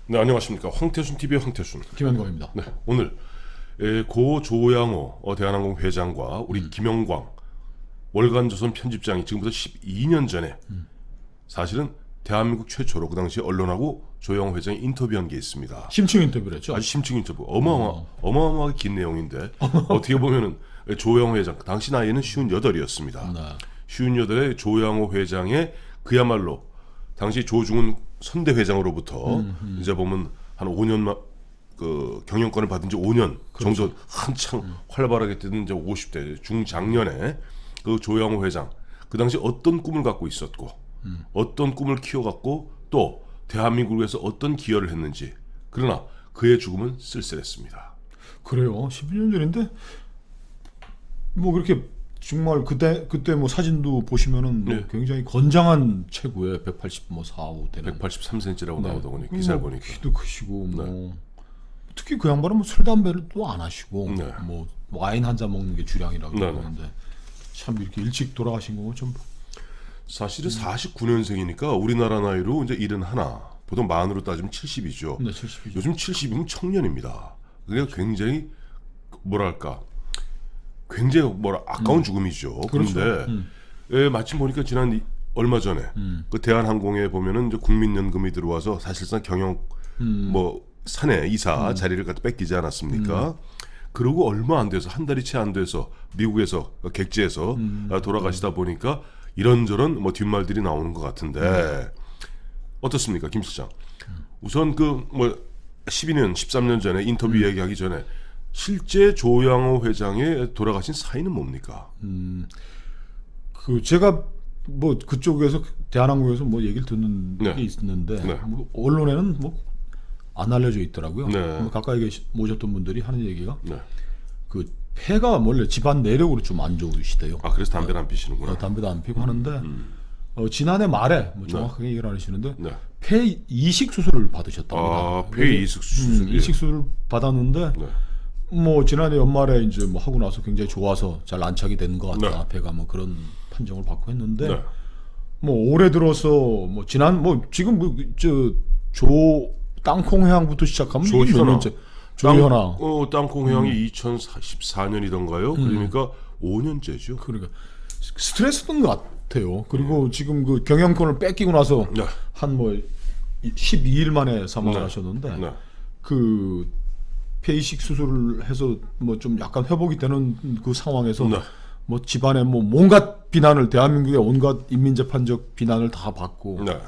네, 안녕하십니까. 황태순 TV의 황태순. 김현광입니다. 네, 오늘 고 조양호 대한항공 회장과 우리 김영광 월간조선 편집장이 지금부터 12년 전에 사실은 대한민국 최초로 그 당시 언론하고 조양호 회장이 인터뷰한 게 있습니다. 심층 인터뷰를 했죠. 아주 심층 인터뷰. 어마어마하게 긴 내용인데 어떻게 보면은 조양호 회장 당시 나이는 58이었습니다. 네. 58의 조양호 회장의 그야말로 당시 조중훈 선대 회장으로부터 이제 보면 한 5년 그 경영권을 받은 지 5년 정도 한창 활발하게 뛰는 이제 50대 중장년에 그 조양호 회장 그 당시 어떤 꿈을 갖고 있었고 어떤 꿈을 키워갖고 또 대한민국을 위해서 어떤 기여를 했는지, 그러나 그의 죽음은 쓸쓸했습니다. 그래요. 12년 전인데 뭐 그렇게 정말 그때 뭐 사진도 보시면은 뭐 네. 굉장히 건장한 체구에 180 4, 5 되는 183cm라고 네. 나오더군요. 기사를 뭐 보니까. 키도 크시고 뭐 특히 그 양반은 뭐 술 담배를 또 안 하시고 네. 뭐 와인 한 잔 먹는 게 주량이라고 네. 그러는데 참 이렇게 일찍 돌아가신 거고 좀 사실은 49년생이니까 우리나라 나이로 이제 71, 보통 만으로 따지면 70이죠. 네, 70이죠. 요즘 70이면 청년입니다. 그러니까 굉장히 뭐랄까, 굉장히 아까운 죽음이죠. 그렇죠. 그런데 마침 보니까 지난 얼마 전에 그 대한항공에 보면은 이제 국민연금이 들어와서 사실상 경영 뭐 사내 이사 자리를 갖다 뺏기지 않았습니까? 그러고 얼마 안 돼서 한 달이 채 안 돼서 미국에서 객지에서 돌아가시다 보니까 이런저런 뭐 뒷말들이 나오는 것 같은데 어떻습니까, 김 실장? 우선 그 뭐 12년, 13년 전에 인터뷰 얘기하기 전에 실제 조양호 회장의 돌아가신 사인은 뭡니까? 그 제가 뭐 그쪽에서 대한항공에서 뭐 얘기를 듣는 네. 게 있는데 네. 뭐 언론에는 뭐 안 알려져 있더라고요. 네. 뭐 가까이 모셨던 분들이 하는 얘기가 네. 그 폐가 원래 집안 내력으로 좀 안 좋으시대요. 아, 그래서 담배를 안 피시는구나. 담배도 안 피고 하는데 지난해 말에 뭐 정확하게 얘기를 안 하시는데 네. 폐 이식 수술을 받으셨답니다. 아, 폐 이식 수술. 이식 수술을 받았는데 네. 뭐 지난해 연말에 이제 뭐 하고 나서 굉장히 좋아서 잘 안착이 된 것 같다. 네. 폐가 뭐 그런 판정을 받고 했는데 네. 뭐 올해 들어서 뭐 지난 뭐 지금 뭐 조 땅콩회항부터 시작하면 이게 몇 조현아. 년째? 조현아. 땅콩회항이 2014년이던가요? 그러니까 5년째죠. 그러니까 스트레스인 것 같아요. 그리고 지금 그 경영권을 뺏기고 나서 네. 한 뭐 12일 만에 사망을 네. 하셨는데 네. 그 폐이식 수술을 해서 뭐 좀 약간 회복이 되는 그 상황에서 네. 뭐 집안에 뭐 온갖 비난을 대한민국의 온갖 인민재판적 비난을 다 받고 네.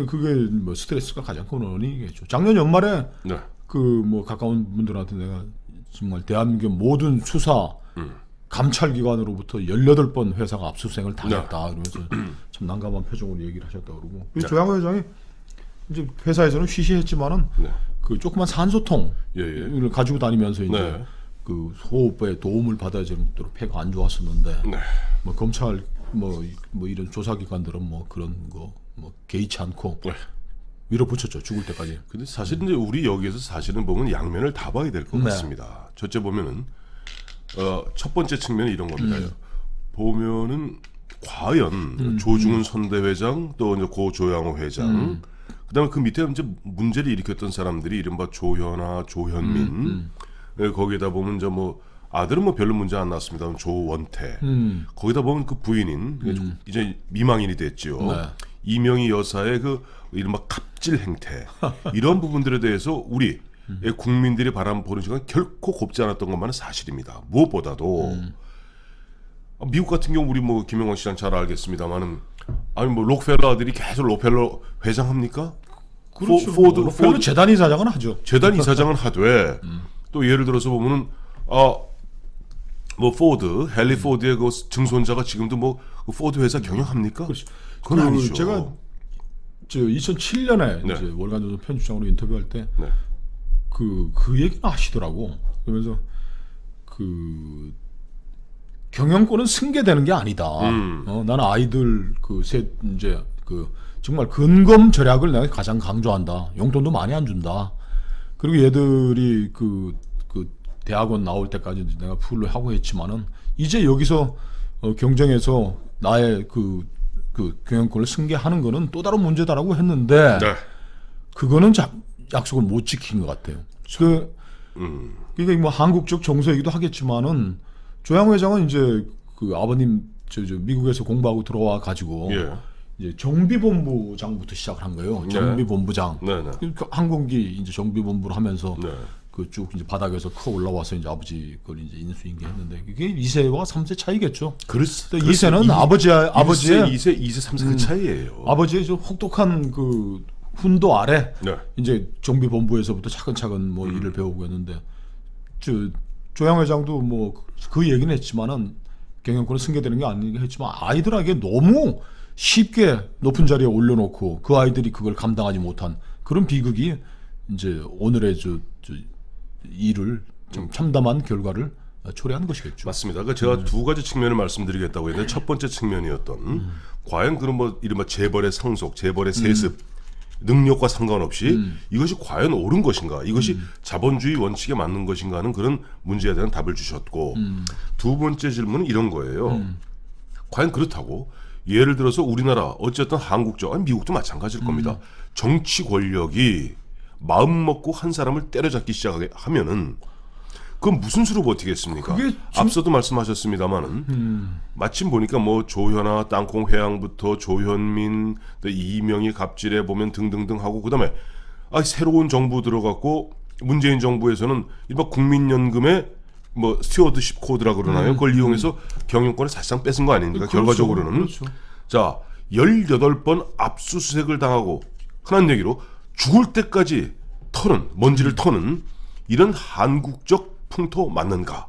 그게 뭐 스트레스가 가장 큰 원인이겠죠. 작년 연말에 네. 그 뭐 가까운 분들한테 내가 정말 대한민국 모든 수사 감찰기관으로부터 18번 회사가 압수수색을 당했다 이러면서 참 난감한 표정으로 얘기를 하셨다 그러고 조양호 회장이 이제 회사에서는 쉬쉬했지만은 네. 그 조그만 산소통을 예, 예. 가지고 다니면서 이제 네. 그 호흡에 도움을 받아야 되는 정도로 폐가 안 좋았었는데 네. 뭐 검찰 뭐 이런 조사기관들은 뭐 그런 거 뭐 개의치 않고 네. 밀어붙였죠, 죽을 때까지. 근데 사실 이제 우리 여기에서 사실은 보면 양면을 다 봐야 될 것 네. 같습니다. 첫째 보면은 첫 번째 측면은 이런 겁니다. 보면은 과연 조중훈 선대 회장 또 이제 고 조양호 회장 그다음에 그 밑에 이제 문제를 일으켰던 사람들이 이른바 조현아, 조현민 거기에다 보면 이제 뭐 아들은 뭐 별로 문제 안 났습니다. 조원태 거기다 보면 그 부인인 이제 미망인이 됐죠. 네. 이명희 여사의 그 이른바 갑질 행태 이런 부분들에 대해서 우리 국민들이 바라보는 시간 결코 곱지 않았던 것만은 사실입니다. 무엇보다도 미국 같은 경우 우리 뭐 김영광 시장 잘 알겠습니다만은 아니 뭐 록펠러 아들이 계속 록펠러 회장합니까? 그렇죠. 포드 별로 재단 이사장은 하죠. 재단 이사장은 하되 또 예를 들어서 보면은 뭐 포드, 헨리 포드의 그 증손자가 지금도 뭐 그 포드 회사 경영합니까? 그건 아니죠. 제가 2007년에 네. 이제 월간조선 편집장으로 인터뷰할 때 네. 그 얘기는 하시더라고. 그러면서 그 경영권은 승계되는 게 아니다. 나는 아이들 이제 정말 근검 절약을 내가 가장 강조한다. 용돈도 많이 안 준다. 그리고 얘들이 그 대학원 나올 때까지 내가 풀로 하고 했지만은 이제 여기서 경쟁에서 나의 그 경영권을 승계하는 거는 또 다른 문제다라고 했는데 네. 그거는 약속을 못 지킨 것 같아요. 그러니까 뭐 한국적 정서이기도 하겠지만은 조양호 회장은 이제 그 아버님 저 미국에서 공부하고 들어와 가지고 예. 이제 정비본부장부터 시작을 한 거예요. 정비본부장. 네, 네. 그 항공기 이제 정비본부를 하면서 네. 그 쭉 이제 바닥에서 커 올라와서 이제 아버지 그걸 이제 인수인계했는데 그게 2세와 3세 차이겠죠. 그렇습니다. 2세는 아버지의 2세, 3세 그 차이예요. 아버지의 좀 혹독한 그 훈도 아래 네. 이제 정비본부에서부터 차근차근 뭐 일을 배우고 했는데 조양 회장도 뭐 그 얘기는 했지만은 경영권을 승계되는 게 아니긴 했지만 아이들에게 너무 쉽게 높은 자리에 올려놓고 그 아이들이 그걸 감당하지 못한 그런 비극이 이제 오늘의 저 일을 좀 참담한 결과를 초래한 것이겠죠. 맞습니다. 그러니까 제가 두 가지 측면을 말씀드리겠다고 했는데 첫 번째 측면이었던 과연 그런 뭐 이른바 재벌의 상속, 재벌의 세습 능력과 상관없이 이것이 과연 옳은 것인가, 이것이 자본주의 원칙에 맞는 것인가 하는 그런 문제에 대한 답을 주셨고 두 번째 질문은 이런 거예요. 과연 그렇다고 예를 들어서 우리나라 어쨌든 한국적, 아니 미국도 마찬가지일 겁니다. 정치 권력이 마음 먹고 한 사람을 때려잡기 시작하면은 그건 무슨 수로 버티겠습니까? 앞서도 말씀하셨습니다마는 마침 보니까 뭐 조현아 땅콩 회항부터 조현민 또 이명희 갑질에 보면 등등등 하고 그다음에 새로운 정부 들어갔고 문재인 정부에서는 일반 국민연금의 뭐 스튜어드십 코드라 그러나요? 그걸 이용해서 경영권을 사실상 뺏은 거 아닙니까? 그렇죠. 결과적으로는. 그렇죠. 자, 18번 압수수색을 당하고 흔한 얘기로 죽을 때까지 먼지를 터는 이런 한국적 풍토 맞는가?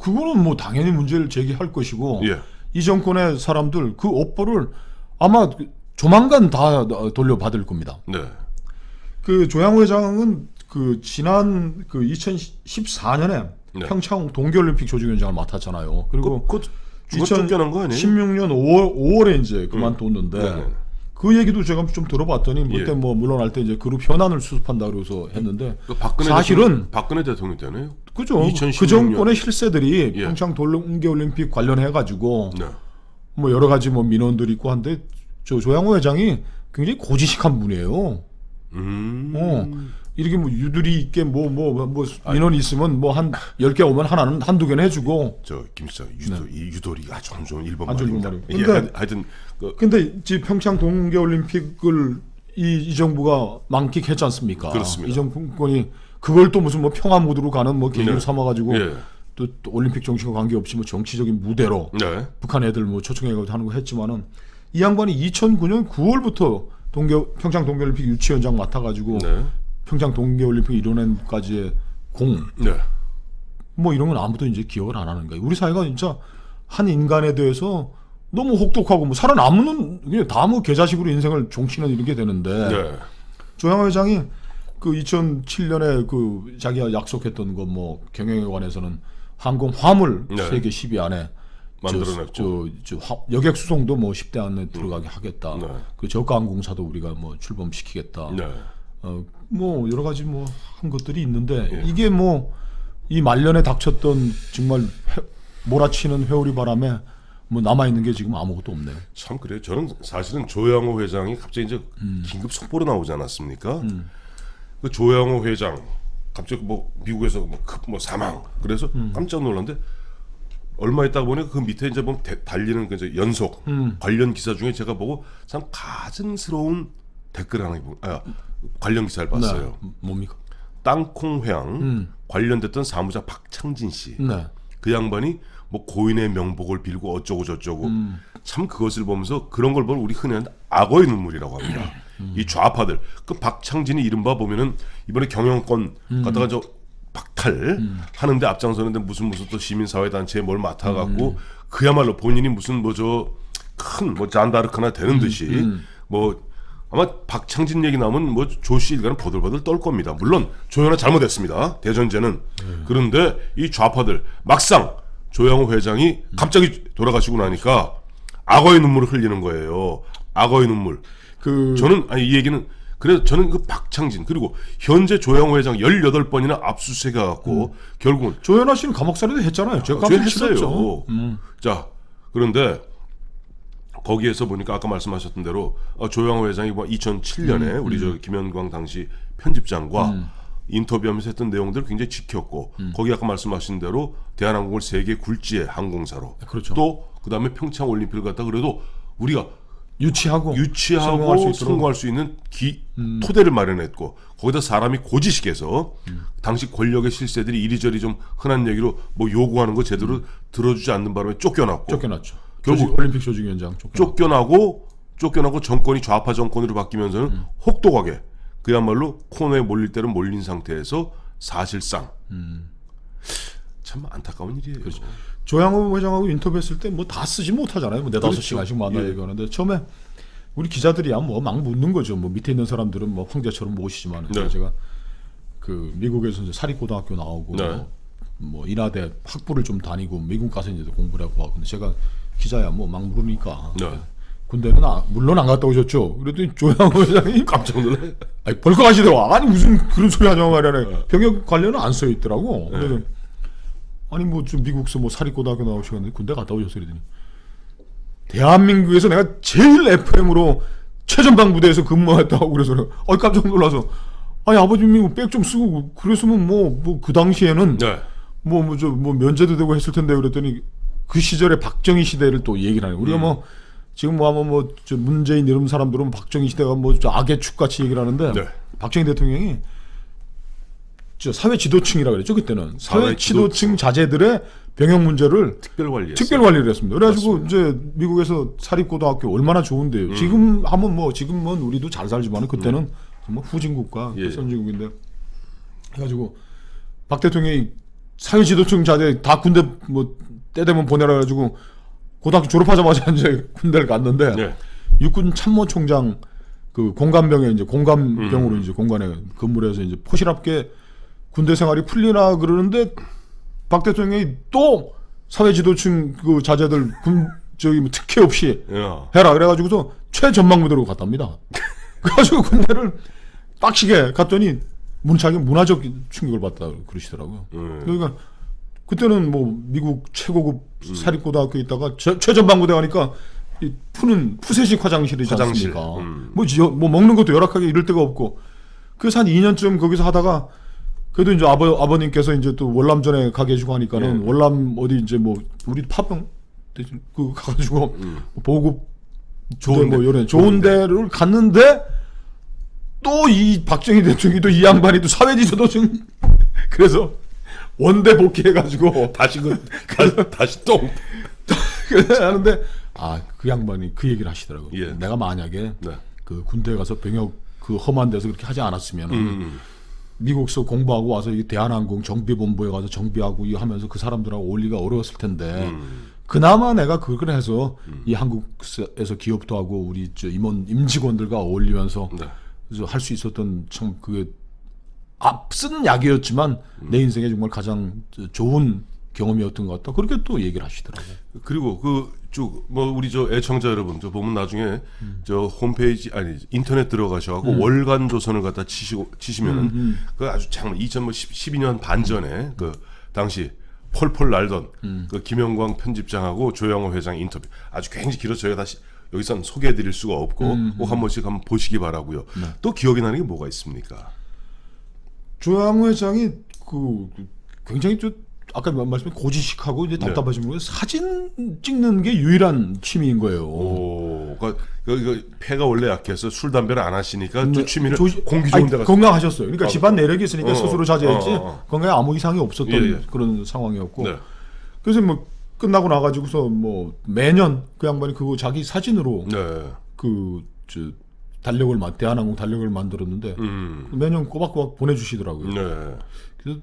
그거는 뭐 당연히 문제를 제기할 것이고 예. 이 정권의 사람들 그 업보를 아마 조만간 다 돌려받을 겁니다. 네. 그 조양호 회장은 그 지난 그 2014년에 네. 평창 동계올림픽 조직위원장을 맡았잖아요. 그리고 그거 쫓겨난 거 아니에요? 16년 5월에 이제 그만뒀는데 네네. 그 얘기도 제가 좀 들어봤더니 그때 예. 뭐 물러날 때 이제 그룹 현안을 수습한다 그래서 했는데 박근혜 사실은 박근혜 대통령 때네요. 그죠. 2016년. 그 정권의 실세들이 예. 평창 동계올림픽 관련해 가지고 네. 뭐 여러 가지 뭐 민원들이 있고 한데 조양호 회장이 굉장히 고지식한 분이에요. 이렇게 뭐 유들이 있게 뭐 민원이 있으면 뭐 한 10개 오면 하나는 한두 개는 해주고. 저 김수장 이 유도리가 아주 안 좋은 일본 아주 좋은 말입니다. 말이에요. 예, 근데- 하여튼 근데 이제 평창 동계올림픽을 이 정부가 만끽했지 않습니까? 그렇습니다. 이 정권이 그걸 또 무슨 뭐 평화 모드로 가는 뭐 계기로 네. 삼아가지고 예. 또 올림픽 정치과 관계없이 뭐 정치적인 무대로 네. 북한 애들 뭐 초청해가지고 하는 거 했지만은 이 양반이 2009년 9월부터 평창 동계올림픽 유치위원장 맡아가지고 네. 평창 동계올림픽 이뤄낸까지의 공 네. 뭐 이런 건 아무도 이제 기억을 안 하는 거예요. 우리 사회가 진짜 한 인간에 대해서 너무 혹독하고 뭐 살아남는 그냥 다 뭐 개자식으로 인생을 종치는 이렇게 되는데 네. 조양호 회장이 그 2007년에 그 자기가 약속했던 거 뭐 경영에 관해서는 항공 화물 네. 세계 10위 안에 만들어냈고. 여객 수송도 뭐 10대 안에 들어가게 하겠다. 네. 그 저가 항공사도 우리가 뭐 출범시키겠다. 네. 뭐 여러 가지 뭐 한 것들이 있는데 예. 이게 뭐 이 말년에 닥쳤던 정말 몰아치는 회오리 바람에 뭐 남아 있는 게 지금 아무것도 없네요. 참 그래요. 저는 사실은 조양호 회장이 갑자기 이제 긴급 속보로 나오지 않았습니까? 그 조양호 회장 갑자기 뭐 미국에서 뭐 사망. 그래서 깜짝 놀랐는데 얼마 있다 보니 그 밑에 이제 보면 달리는 그 이제 연속 관련 기사 중에 제가 보고 참 가증스러운 댓글 하나 관련 기사를 봤어요. 네. 뭡니까? 땅콩 회항 관련됐던 사무자 박창진 씨. 네. 그 양반이 뭐 고인의 명복을 빌고 어쩌고 저쩌고 참 그것을 보면서 그런 걸 보면 우리 흔히 하는 악어의 눈물이라고 합니다. 이 좌파들 그 박창진이 이른바 보면은 이번에 경영권 갖다가 저 박탈 하는데 앞장서는데 무슨 또 시민사회단체에 뭘 맡아갖고 그야말로 본인이 무슨 뭐 저 큰 뭐 잔다르크나 되는 듯이 뭐 아마 박창진 얘기 나오면 뭐 조씨 일가는 버들버들 떨 겁니다. 물론 조현아 잘못했습니다. 대전제는. 그런데 이 좌파들 막상 조양호 회장이 갑자기 돌아가시고 나니까 악어의 눈물을 흘리는 거예요. 악어의 눈물. 저는 이 얘기는 그래서 저는 그 박창진 그리고 현재 조양호 회장 18번이나 압수수색해 갖고 결국은 조현아 씨는 감옥살이도 했잖아요. 제가 했어요. 자, 그런데 거기에서 보니까 아까 말씀하셨던 대로 조양호 회장이 뭐 2007년에 우리 저 김현광 당시 편집장과 인터뷰하면서 했던 내용들을 굉장히 지켰고 거기 아까 말씀하신 대로 대한항공을 세계 굴지의 항공사로 그렇죠. 또 그다음에 평창 올림픽을 갖다 그래도 우리가 유치하고 성공할 수 있는 토대를 마련했고 거기다 사람이 고지식해서 당시 권력의 실세들이 이리저리 좀 흔한 얘기로 뭐 요구하는 거 제대로 들어주지 않는 바람에 쫓겨났죠. 결국 올림픽 조직위원장 쫓겨나고 정권이 좌파 정권으로 바뀌면서는 혹독하게 그야말로 코너에 몰릴 대로 몰린 상태에서 사실상 참 안타까운 일이에요. 그렇죠. 조양호 회장하고 인터뷰했을 때 뭐 다 쓰지 못하잖아요. 뭐 4-5시간씩 만나 얘기하는데 처음에 우리 기자들이야 뭐 막 묻는 거죠. 뭐 밑에 있는 사람들은 뭐 황제처럼 모시지만 제가 그 미국에서 이제 사립고등학교 나오고 뭐 인하대 학부를 좀 다니고 미국 가서 이제 공부를 하고 근데 제가 기자야 뭐 막 물으니까 군대는 물론 안 갔다 오셨죠. 그랬더니 조양호 회장이 깜짝 놀래. 아니 벌컥 하시더라고. 아니 무슨 그런 소리 하냐고 말이야. 병역 관련은 안 써 있더라고. 그래서 아니 뭐 좀 미국서 뭐 사립고등학교 나오시는데 군대 갔다 오셨어요. 그러더니 대한민국에서 내가 제일 FM으로 최전방 부대에서 근무했다고 그래서 깜짝 놀라서 아니 아버님이 백 좀 쓰고 그랬으면 뭐 그 당시에는 뭐 면제도 되고 했을 텐데 그랬더니 그 시절에 박정희 시대를 또 얘기를 하네. 우리가 뭐 지금 뭐 아마 뭐 저 문재인 이런 사람들은 박정희 시대가 뭐 악의 축 같이 얘기를 하는데 박정희 대통령이 저 사회 지도층이라 그랬죠 그때는 사회 지도층 자제들의 병역 문제를 특별 관리를 했습니다. 그래가지고 맞습니다. 이제 미국에서 사립고등학교 얼마나 좋은데요. 지금은 우리도 잘 살지만 그때는 정말 후진국가 선진국인데 해가지고 박 대통령이 사회 지도층 자제 다 군대 뭐 때 되면 보내라 가지고 고등학교 졸업하자마자 이제 군대를 갔는데 육군 참모총장 그 공감병에 이제 공감병으로 이제 공관에 근무를 해서 이제 포실합게 군대 생활이 풀리나 그러는데 박 대통령이 또 사회 지도층 그 자제들 뭐 특혜 없이 해라 그래가지고서 최전방부대로 갔답니다. 그래가지고 군대를 빡시게 갔더니 문화적 충격을 받다 그러시더라고요. 그러니까 그때는 뭐 미국 최고급 사립고등학교에 있다가 최전방부대 가니까 이 푸세식 화장실이지 않습니까? 뭐 먹는 것도 열악하게 이럴 데가 없고 그래서 한 2년쯤 거기서 하다가 그래도 이제 아버님께서 이제 또 월남전에 가 계시고 하니까는 월남 어디 이제 뭐 우리 파병 그 가가지고 보급 좋은 뭐 이런 좋은 데를 갔는데 또 이 박정희 대통령이 또 이 양반이 또 사회지도도 좀 그래서 원대 복귀해가지고 다시 또 하는데 그 양반이 그 얘기를 하시더라고요. 내가 만약에 그 군대에 가서 병역 그 험한 데서 그렇게 하지 않았으면 미국서 공부하고 와서 이 대한항공 정비본부에 가서 정비하고 이 하면서 그 사람들하고 어울리기가 어려웠을 텐데 그나마 내가 그걸 해서 이 한국에서 기업도 하고 우리 저 임직원들과 어울리면서 할 수 있었던 참 그게 앞쓰는 약이었지만 내 인생에 정말 가장 좋은 경험이었던 것 같다. 그렇게 또 얘기를 하시더라고요. 그리고 뭐 우리 저 애청자 여러분 저 보면 나중에 저 홈페이지 아니 인터넷 들어가셔갖고 월간 조선을 갖다 치시면은 그 아주 장 2012년 반전에 그 당시 펄펄 날던 그 김영광 편집장하고 조양호 회장 인터뷰 아주 굉장히 길어서 저희가 다시 여기서는 소개해드릴 수가 없고 꼭 한 번씩 한번 보시기 바라고요. 또 기억이 나는 게 뭐가 있습니까? 조양호 회장이 그 굉장히 아까 말씀드린 고지식하고 이제 답답하신 분은 사진 찍는 게 유일한 취미인 거예요. 그러니까 폐가 원래 약해서 술 담배를 안 하시니까 또 취미는 공기 좋은 데 가서 건강하셨어요. 그러니까 집안 내력이 있으니까 스스로 자제했지 건강에 아무 이상이 없었던 그런 상황이었고 그래서 뭐 끝나고 나가지고서 뭐 매년 그 양반이 그거 자기 사진으로 달력을 대한항공 달력을 만들었는데 매년 꼬박꼬박 보내주시더라고요. 그래서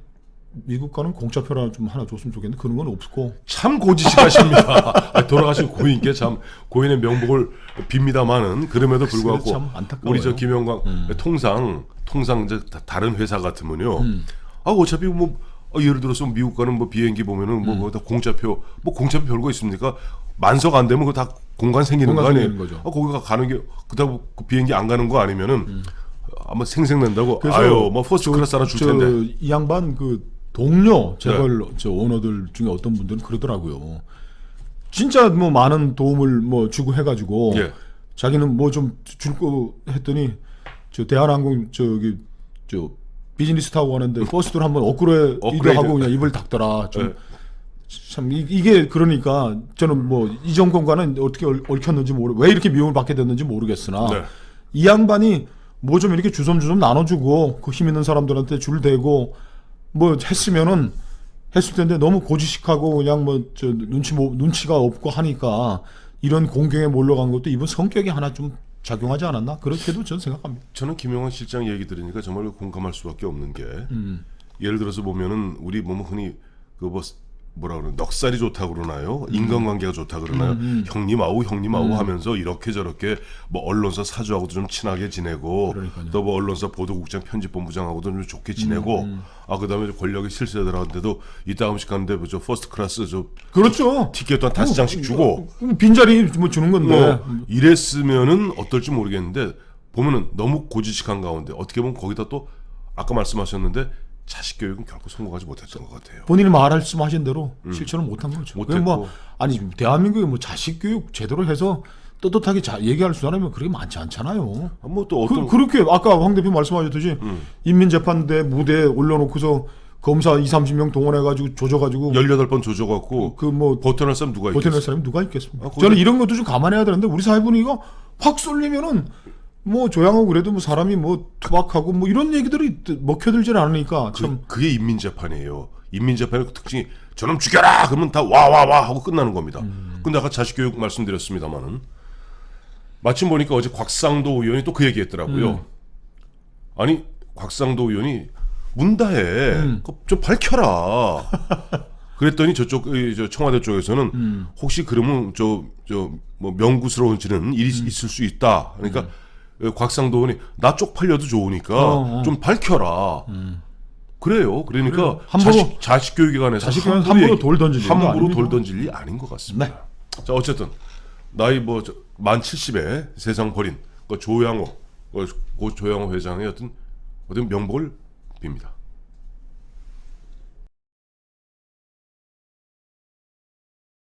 미국 가는 공짜표를 좀 하나 줬으면 좋겠는데 그런 건 없고 참 고지식하십니다. 돌아가신 고인께 참 고인의 명복을 빕니다마는 그럼에도 불구하고 참 안타까워요. 우리 저 김영광 통상 이제 다른 회사 같으면요. 어차피 뭐 예를 들어서 미국 가는 뭐 비행기 보면은 뭐 공짜표 별거 있습니까? 만석 안 되면 그거 다 공간 생기는 거 아니에요? 거기가 가는 게 그다음 그 비행기 안 가는 거 아니면은 아마 생생낸다고 뭐 퍼스트 클래스 하나 줄 텐데 이 양반 그 동료 재벌 저 오너들 중에 어떤 분들은 그러더라고요. 진짜 뭐 많은 도움을 뭐 주고 해가지고 예. 자기는 뭐 좀 줄 거 했더니 저 대한항공 저기 저 비즈니스 타고 가는데 버스들 한번 업그레이드 하고 그냥 입을 닫더라. 좀 예. 참 이게 그러니까 저는 뭐 이 정권과는 어떻게 얽혔는지 왜 이렇게 미움을 받게 됐는지 모르겠으나 네. 이 양반이 뭐 좀 이렇게 주섬주섬 나눠주고 그 힘 있는 사람들한테 줄 대고 뭐 했을 텐데 너무 고지식하고 그냥 뭐 저 눈치가 없고 하니까 이런 공경에 몰려간 것도 이분 성격이 하나 좀 작용하지 않았나 그렇게도 저는 생각합니다. 저는 김용환 실장 얘기 들으니까 정말 공감할 수밖에 없는 게 예를 들어서 보면은 우리 뭐 흔히 그 뭐라 그러나 넉살이 좋다 그러나요? 인간관계가 좋다 그러나요? 형님 아우 하면서 이렇게 저렇게 뭐 언론사 사주하고도 좀 친하게 지내고 그러니까요. 또 뭐 언론사 보도국장 편집본부장하고도 좀 좋게 지내고 그다음에 권력이 실세들한테도 이따금씩 가는데 저 퍼스트 클래스 저 그렇죠. 티켓도 한 5장씩 주고 빈자리 뭐 주는 건데. 이랬으면은 어떨지 모르겠는데 보면은 너무 고지식한 가운데 어떻게 보면 거기다 또 아까 말씀하셨는데 자식 교육은 결코 성공하지 못했던 것 같아요. 본인이 말씀하신 대로 실천을 못한 거죠. 못했고. 뭐 아니 대한민국에 뭐 자식 교육 제대로 해서 떳떳하게 얘기할 수 있는 사람이 그렇게 많지 않잖아요. 뭐 또 어떤 그렇게 아까 황 대표 말씀하셨듯이 인민재판대 무대에 올려놓고서 검사 20-30명 동원해가지고 조져가지고 18번 조져갖고 그 뭐 버텨낼 사람 누가 버텨낼 있겠어? 사람이 누가 있겠습니까? 거기다- 저는 이런 것도 좀 감안해야 되는데 우리 사회 분위기가 확 쏠리면은 뭐 조양호 그래도 뭐 사람이 뭐 투박하고 뭐 이런 얘기들이 먹혀들질 않으니까 참 그게 인민재판이에요. 인민재판의 특징이 저놈 죽여라 그러면 다 와 하고 끝나는 겁니다. 근데 아까 자식교육 말씀드렸습니다만은 마침 보니까 어제 곽상도 의원이 또 그 얘기했더라고요. 아니 곽상도 의원이 문다해 좀 밝혀라. 그랬더니 저쪽 저 청와대 쪽에서는 혹시 그러면 저 뭐 명구스러워지는 일이 있을 수 있다. 그러니까 곽상도 의원이 나 쪽팔려도 좋으니까 좀 밝혀라. 그래요. 그러니까 함부로- 자식 교육에 관해서 자식 교육은 함부로 돌 던질 일도 함부로 아닙니다. 돌 던질 일이 아닌 것 같습니다. 네. 자 어쨌든 나이 만 70에 세상 버린 그 조양호 그 조양호 회장의 어떤 명복을 빕니다.